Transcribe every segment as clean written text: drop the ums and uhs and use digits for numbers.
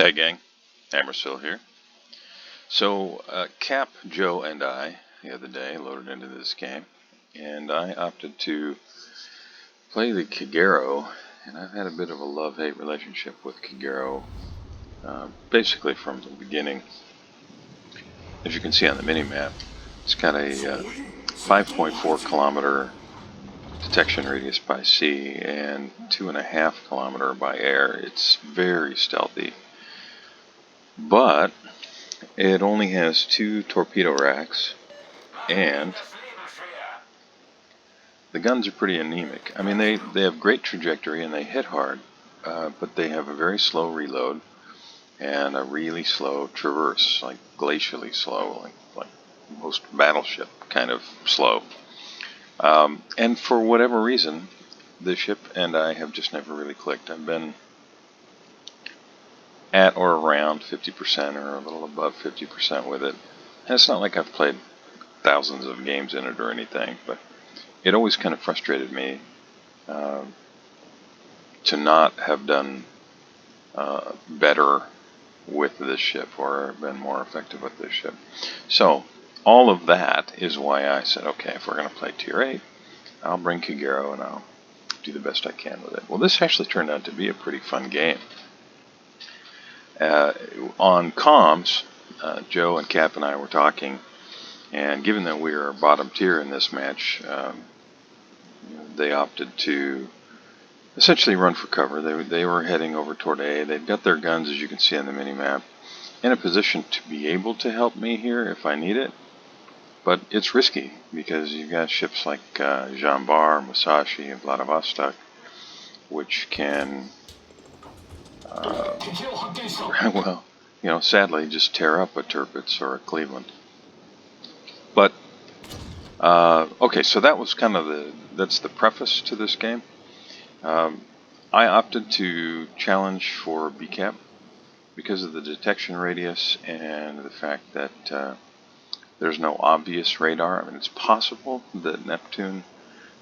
Hey gang, Hammersville here. So Cap, Joe, and I the other day loaded into this game, and I opted to play the Kagero, and I've had a bit of a love-hate relationship with Kagero, basically from the beginning. As you can see on the mini-map, it's got a 5.4 kilometer detection radius by sea and 2.5 kilometer by air. It's very stealthy, but it only has 2 torpedo racks, and the guns are pretty anemic. I mean, they have great trajectory and they hit hard, but they have a very slow reload and a really slow traverse, like glacially slow, like most battleship kind of slow. And for whatever reason, the ship and I have just never really clicked. I've been at or around 50% or a little above 50% with it. And it's not like I've played thousands of games in it or anything, but it always kind of frustrated me to not have done better with this ship or been more effective with this ship. So all of that is why I said, okay, if we're going to play Tier 8, I'll bring Kagero and I'll do the best I can with it. Well, this actually turned out to be a pretty fun game. On comms, Joe and Cap and I were talking, and given that we are bottom tier in this match, they opted to essentially run for cover. They were heading over toward A. They've got their guns, as you can see on the mini-map, in a position to be able to help me here if I need it. But it's risky because you've got ships like Jean Bar, Musashi, and Vladivostok, which can, well, sadly just tear up a Tirpitz or a Cleveland. But okay, so that was kind of that's the preface to this game. I opted to challenge for BCAP because of the detection radius and the fact that there's no obvious radar. I mean, it's possible that Neptune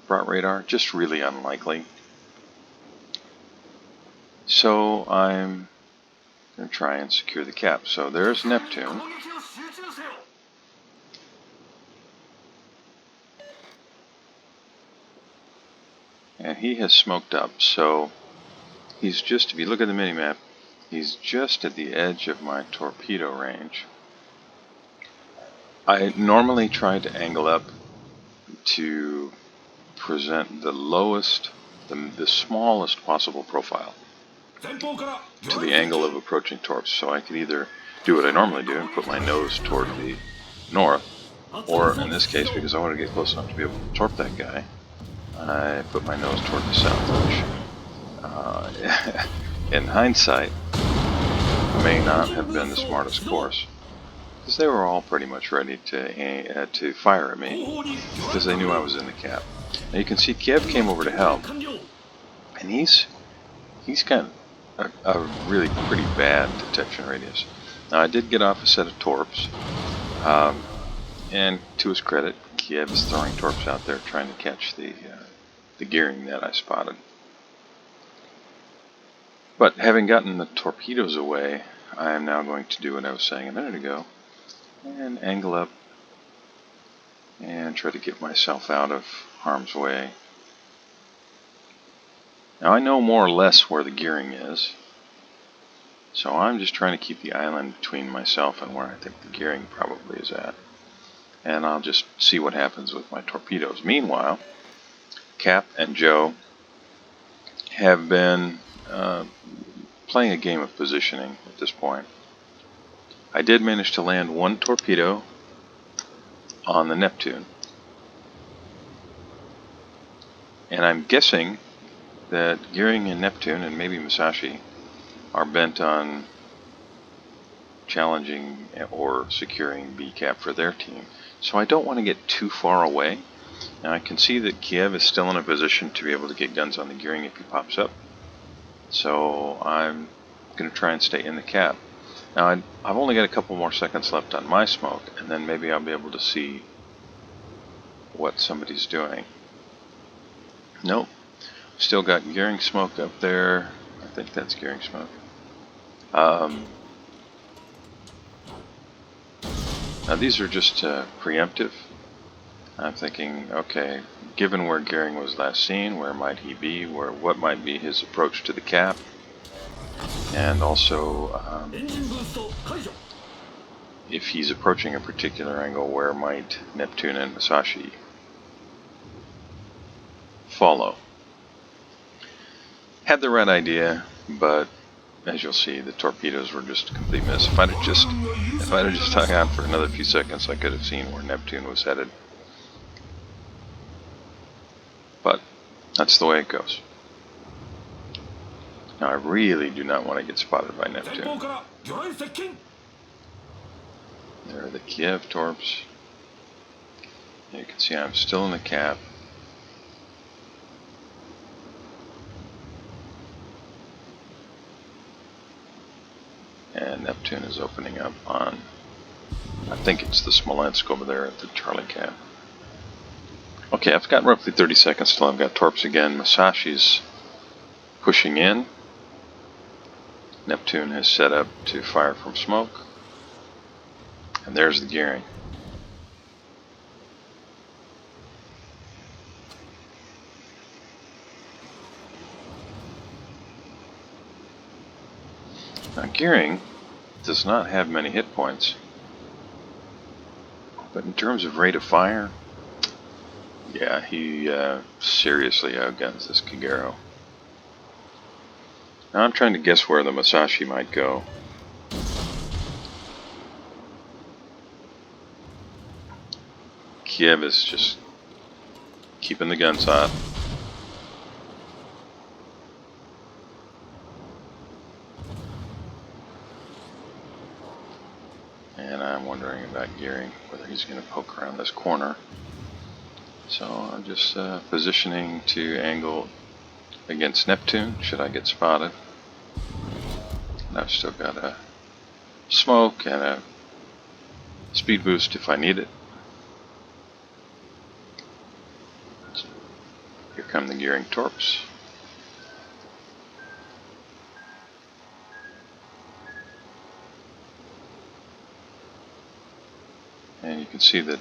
brought radar, just really unlikely. So I'm going to try and secure the cap. So there's Neptune. And he has smoked up, so he's just, if you look at the mini-map, he's just at the edge of my torpedo range. I normally try to angle up to present the lowest, the smallest possible profile to the angle of approaching torps. So I could either do what I normally do and put my nose toward the north, or in this case, because I want to get close enough to be able to torp that guy, I put my nose toward the south, which in hindsight may not have been the smartest course, because they were all pretty much ready to fire at me because they knew I was in the cap. Now you can see Kiev came over to help, and he's got a really pretty bad detection radius. Now I did get off a set of torps, and to his credit, Kiev is throwing torps out there trying to catch the gearing that I spotted. But having gotten the torpedoes away, I am now going to do what I was saying a minute ago and angle up and try to get myself out of harm's way. Now I know more or less where the gearing is, so I'm just trying to keep the island between myself and where I think the gearing probably is at. And I'll just see what happens with my torpedoes. Meanwhile, Cap and Joe have been playing a game of positioning at this point. I did manage to land one torpedo on the Neptune, and I'm guessing that Gearing and Neptune, and maybe Musashi, are bent on challenging or securing BCAP for their team. So I don't want to get too far away. Now I can see that Kiev is still in a position to be able to get guns on the Gearing if he pops up. So I'm going to try and stay in the cap. Now I've only got a couple more seconds left on my smoke, and then maybe I'll be able to see what somebody's doing. Nope. Still got Gearing smoke up there. I think that's Gearing smoke. Um, now these are just preemptive. I'm thinking, okay, given where Goering was last seen, where might he be? What might be his approach to the cap? And also, if he's approaching a particular angle, where might Neptune and Musashi follow? Had the right idea, but as you'll see, the torpedoes were just a complete miss. If I'd have just hung out for another few seconds, I could have seen where Neptune was headed. But that's the way it goes. Now I really do not want to get spotted by Neptune. There are the Kiev torps. You can see I'm still in the cap. And Neptune is opening up on, I think it's the Smolensk over there at the Charlie cap. Okay, I've got roughly 30 seconds till I've got torps again. Musashi's pushing in. Neptune has set up to fire from smoke. And there's the gearing. Now Gearing does not have many hit points, but in terms of rate of fire, yeah, he seriously outguns this Kagero. Now I'm trying to guess where the Musashi might go. Kiev is just keeping the guns hot. And I'm wondering about Gearing, whether he's going to poke around this corner. So I'm just positioning to angle against Neptune, should I get spotted. And I've still got a smoke and a speed boost if I need it. So here come the Gearing torps. And you can see that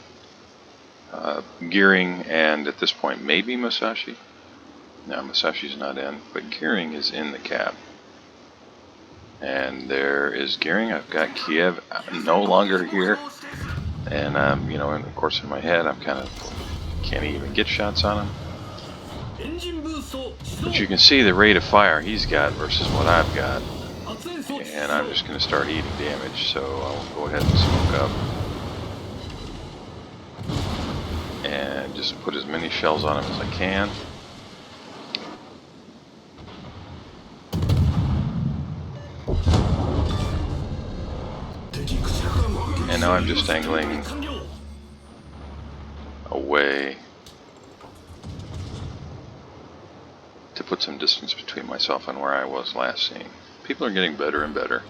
Gearing and at this point maybe Musashi. Now Musashi's not in, but Gearing is in the cap. And there is Gearing. I've got Kiev no longer here. And you know, and of course in my head I'm kind of can't even get shots on him. But you can see the rate of fire he's got versus what I've got. And I'm just going to start eating damage, so I'll go ahead and smoke up. And just put as many shells on him as I can. And now I'm just angling away to put some distance between myself and where I was last seen. People are getting better and better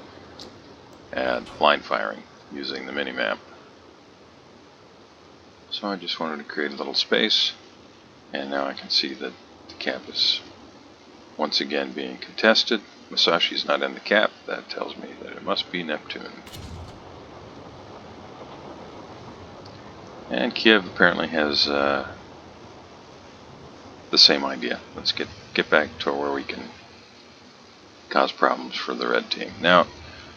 at blind firing using the mini-map. So I just wanted to create a little space, and now I can see that the cap is once again being contested. Musashi's not in the cap. That tells me that it must be Neptune. And Kiev apparently has the same idea. Let's get back to where we can cause problems for the red team. Now,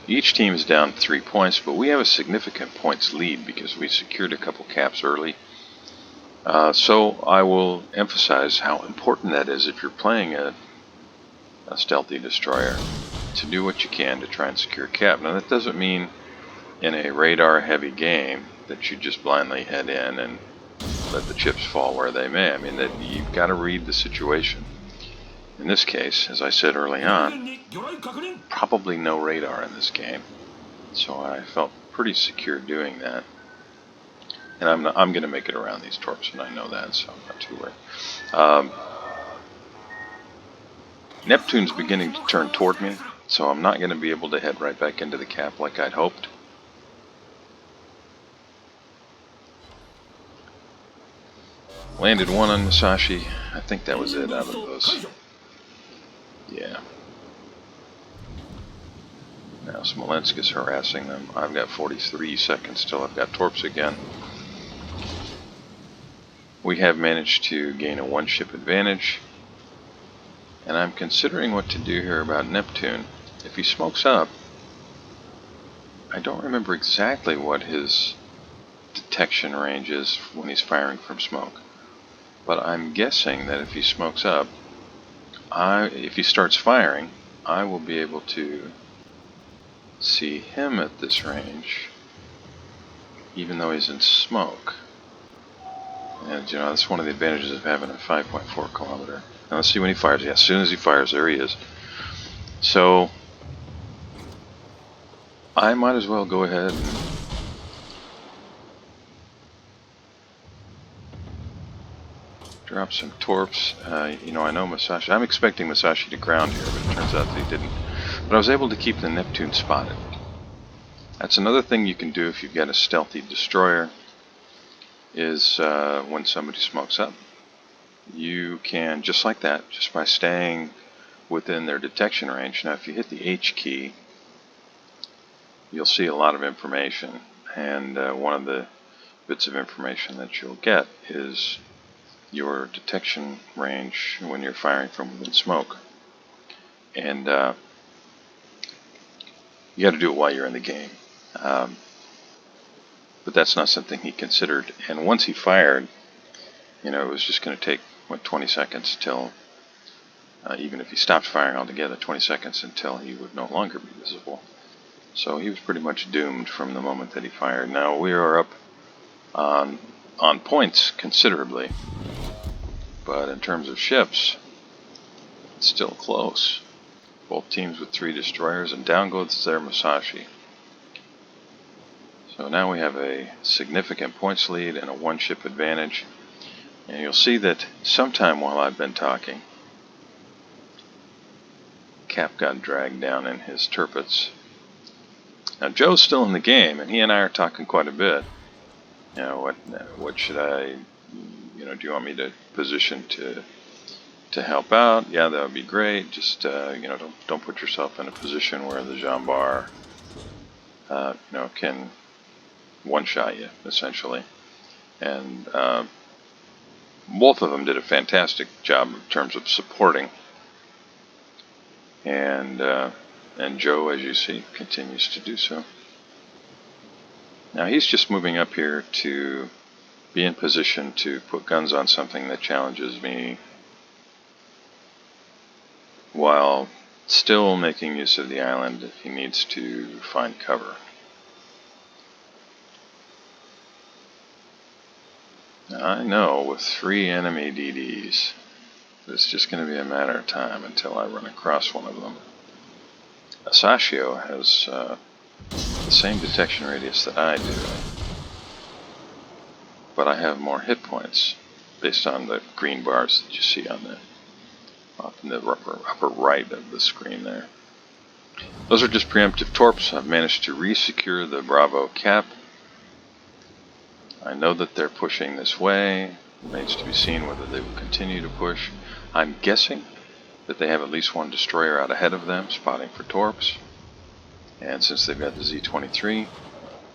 each team is down 3 points, but we have a significant points lead because we secured a couple caps early. So I will emphasize how important that is if you're playing a stealthy destroyer, to do what you can to try and secure a cap. Now that doesn't mean in a radar heavy game that you just blindly head in and let the chips fall where they may. I mean, that you've got to read the situation. In this case, as I said early on, probably no radar in this game, so I felt pretty secure doing that. And I'm going to make it around these torps, and I know that, so I'm not too worried. Neptune's beginning to turn toward me, so I'm not going to be able to head right back into the cap like I'd hoped. Landed one on Musashi. I think that was it out of those. Yeah. Now Smolensk is harassing them. I've got 43 seconds till I've got torps again. We have managed to gain a one-ship advantage. And I'm considering what to do here about Neptune. If he smokes up, I don't remember exactly what his detection range is when he's firing from smoke. But I'm guessing that if he smokes up, if he starts firing, I will be able to see him at this range, even though he's in smoke. And you know, that's one of the advantages of having a 5.4 kilometer. Now let's see when he fires. Yeah, as soon as he fires, there he is. So I might as well go ahead and drop some torps. You know, I know Musashi. I'm expecting Musashi to ground here, but it turns out that he didn't. But I was able to keep the Neptune spotted. That's another thing you can do if you've got a stealthy destroyer, is when somebody smokes up, you can, just like that, just by staying within their detection range. Now if you hit the H key, you'll see a lot of information, and one of the bits of information that you'll get is your detection range when you're firing from within smoke. And you got to do it while you're in the game. But that's not something he considered. And once he fired, you know, it was just going to take, 20 seconds till, even if he stopped firing altogether, 20 seconds until he would no longer be visible. So he was pretty much doomed from the moment that he fired. Now we are up on points considerably, but in terms of ships, it's still close. Both teams with 3 destroyers, and down goes their Musashi. So now we have a significant points lead and a one-ship advantage. And you'll see that sometime while I've been talking, Cap got dragged down in his turpets. Now Joe's still in the game, and he and I are talking quite a bit. You know, what should I, you know, do you want me to position to help out? Yeah, that would be great. Just you know, don't put yourself in a position where the Jean Bar, you know, can one-shot you essentially. And both of them did a fantastic job in terms of supporting. And Joe, as you see, continues to do so. Now he's just moving up here to be in position to put guns on something that challenges me, while still making use of the island if he needs to find cover. Now I know with 3 enemy DDs, it's just going to be a matter of time until I run across one of them. Asashio has the same detection radius that I do, but I have more hit points based on the green bars that you see on the up in the upper right of the screen there. Those are just preemptive torps. I've managed to re-secure the Bravo cap. I know that they're pushing this way. It remains to be seen whether they will continue to push. I'm guessing that they have at least 1 destroyer out ahead of them, spotting for torps. And since they've got the Z-23,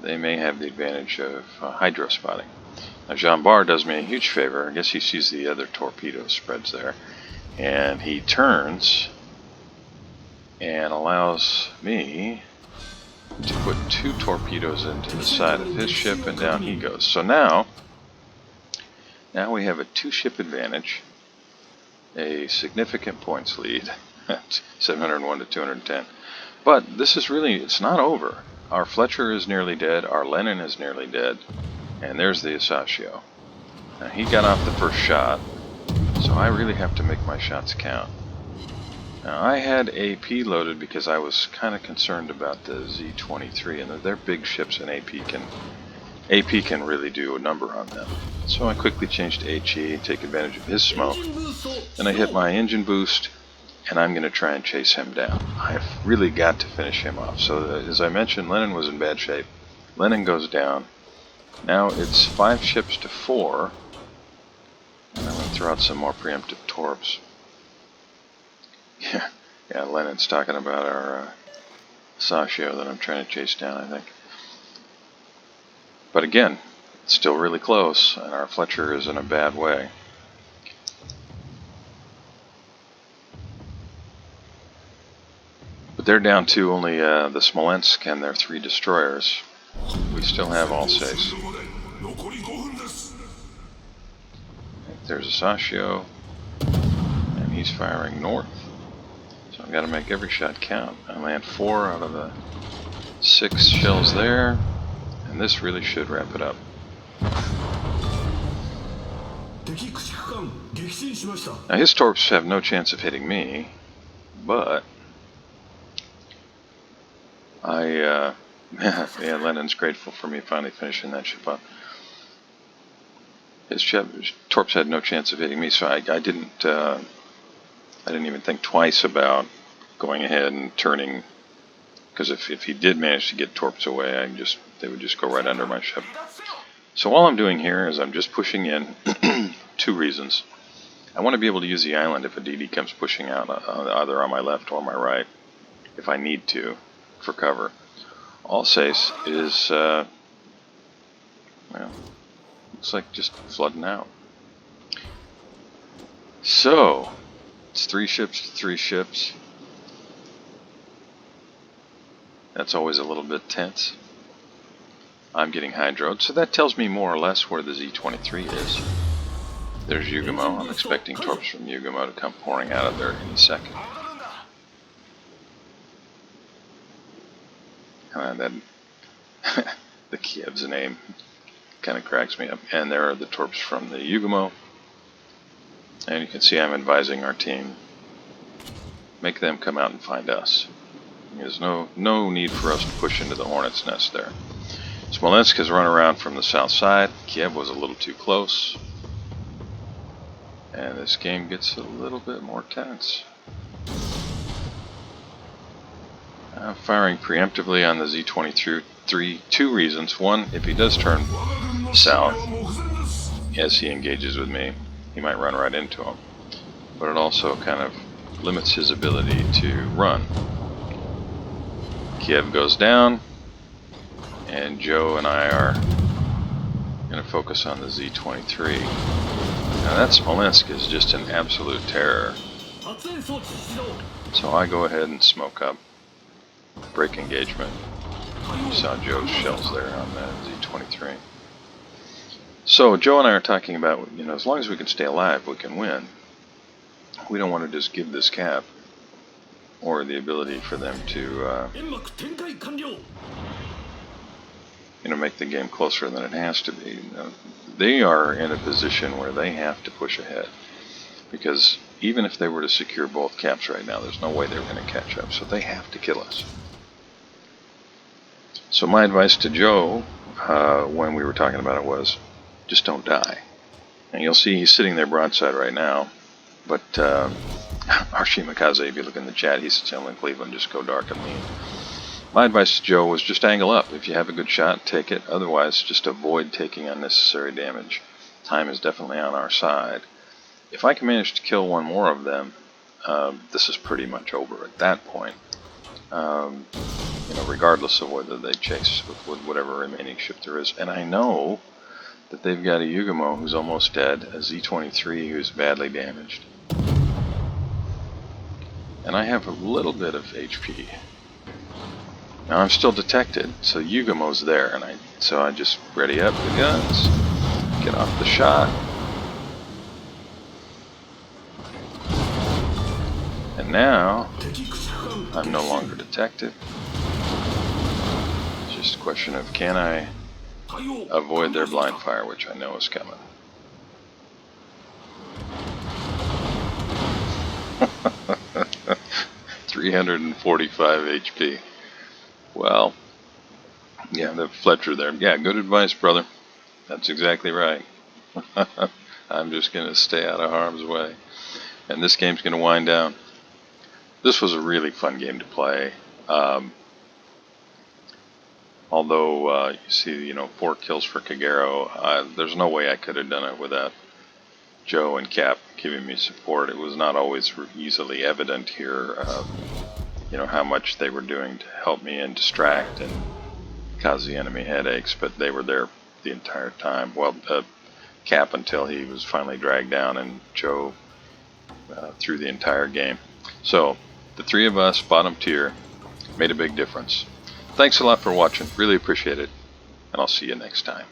they may have the advantage of hydro spotting. Now Jean Bar does me a huge favor. I guess he sees the other torpedo spreads there. And he turns and allows me to put 2 torpedoes into the side of his ship, and down he goes. So now we have a 2-ship advantage, a significant points lead, 701 to 210. But this is really, it's not over. Our Fletcher is nearly dead, our Lenin is nearly dead, and there's the Asashio. Now he got off the first shot, so I really have to make my shots count. Now I had AP loaded because I was kind of concerned about the Z-23, and they're big ships, and AP can really do a number on them. So I quickly changed to HE, take advantage of his smoke, and I hit my engine boost, and I'm going to try and chase him down. I've really got to finish him off. So as I mentioned, Lenin was in bad shape. Lenin goes down. Now it's 5 ships to 4, and I'm going to throw out some more preemptive torps. Yeah, Lenin's talking about Sashio that I'm trying to chase down, I think. But again, it's still really close, and our Fletcher is in a bad way. But they're down to only the Smolensk and their 3 destroyers. We still have Alsace. There's a Sashio, and he's firing north. So I've got to make every shot count. I land 4 out of the 6 shells there, and this really should wrap it up. Now his torps have no chance of hitting me, but yeah, Lenin's grateful for me finally finishing that ship up. His torps had no chance of hitting me, so I didn't even think twice about going ahead and turning, because if he did manage to get torps away, they would just go right under my ship. So all I'm doing here is I'm just pushing in. 2 reasons. I want to be able to use the island if a DD comes pushing out, either on my left or my right, if I need to, for cover. Alsace is, well, looks like just flooding out. So, it's 3 ships to 3 ships. That's always a little bit tense. I'm getting hydroed, so that tells me more or less where the Z-23 is. There's Yugumo. I'm expecting torps from Yugumo to come pouring out of there any second. The Kiev's name kind of cracks me up. And there are the torps from the Yugumo. And you can see I'm advising our team, make them come out and find us. There's no need for us to push into the hornet's nest there. Smolensk has run around from the south side. Kiev was a little too close. And this game gets a little bit more tense. I'm firing preemptively on the Z-23, 2 reasons. One, if he does turn south as he engages with me, he might run right into him. But it also kind of limits his ability to run. Kiev goes down, and Joe and I are going to focus on the Z-23. Now that Smolensk is just an absolute terror. So I go ahead and smoke up, break engagement. You saw Joe's shells there on the Z-23. So Joe and I are talking about, as long as we can stay alive, we can win. We don't want to just give this cap, or the ability for them to, make the game closer than it has to be. They are in a position where they have to push ahead, because even if they were to secure both caps right now, there's no way they're going to catch up, so they have to kill us. So my advice to Joe, when we were talking about it, was just don't die. And you'll see he's sitting there broadside right now, but Arshimakaze, if you look in the chat, he says, in Cleveland, just go dark and lean. My advice to Joe was just angle up. If you have a good shot, take it. Otherwise, just avoid taking unnecessary damage. Time is definitely on our side. If I can manage to kill one more of them, this is pretty much over at that point. Regardless of whether they chase with whatever remaining ship there is. And I know that they've got a Yugumo who's almost dead, a Z-23 who's badly damaged. And I have a little bit of HP. Now I'm still detected, so Yugumo's there, and so I just ready up the guns, get off the shot, and now I'm no longer detected. It's just a question of, can I avoid their blind fire, which I know is coming. $345 HP. Well, yeah, the Fletcher there. Yeah, good advice, brother. That's exactly right. I'm just going to stay out of harm's way. And this game's going to wind down. This was a really fun game to play. Although, you see, 4 kills for Kagero, there's no way I could have done it without Joe and Cap giving me support. It was not always easily evident here you know, how much they were doing to help me and distract and cause the enemy headaches, but they were there the entire time. Well, Cap until he was finally dragged down, and Joe through the entire game. So the three of us, bottom tier, made a big difference. Thanks a lot for watching. Really appreciate it, and I'll see you next time.